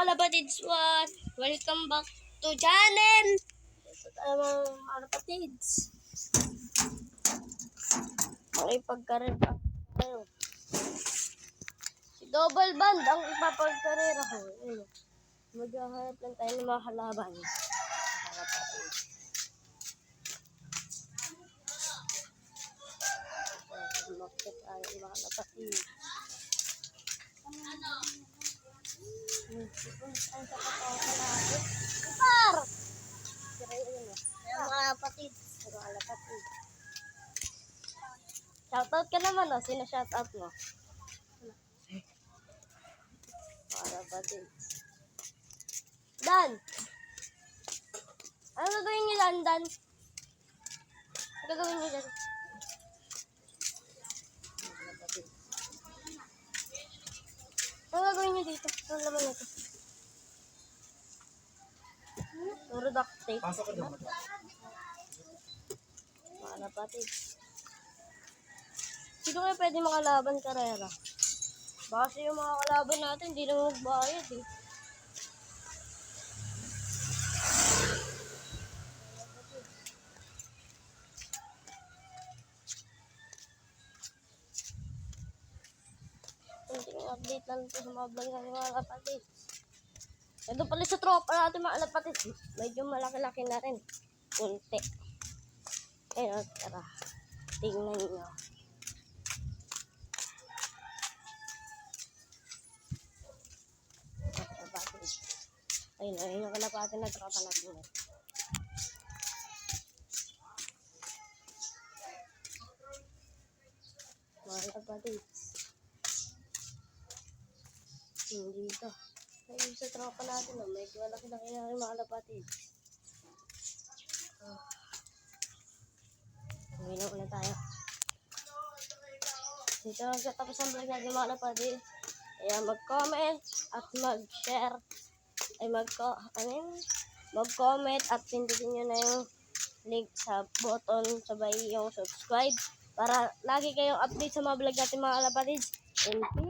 kalapatids, welcome back to channel. Ito tayo mga kalapatids. Makipagkarera tayo. Si Double Band ang ipapagkarera ko. Maghahanap lang tayo ng mga kalaban. Kalapatids. Makita tayo ng mga kalapatids. Ang sakit ako kalapit. Ipar! Siray yun o. Ang mga kalapatid. Ang mga kalapatid. Shoutout ka naman o. Sino shoutout mo? Mga kalapatid. Dan! Ano gagawin niyo Dan? Dan? Ano gagawin niyo Dan? Ano gagawin niyo dito? Ano naman ito? Puro duct tape. Pasok ka doon. Mga kalapatid. Sino kaya pwede makalaban karera? Baka kasi yung mga kalaban natin, hindi na magbayad eh. Kunting update lang ito sa mga vlog natin mga kalapatid. Ito pala sa tropa natin mga kalapatid. Medyo malaki-laki na rin. Kunti. Ayun, tara. Tingnan nyo. Ayun yung kalapatid na tropa natin. Mga kalapatid. Dito. Ayun sa tropa natin, medyo malaki-laki na rin mga kalapatid. Uwi na ulit tayo. Dito sa tapos ang vlog natin mga kalapatid. Kaya mag-comment at mag-share. Ay mag-comment at pindutin nyo na yung link sa button sabay yung subscribe para lagi kayong update sa mga vlog natin mga kalapatid. Thank you.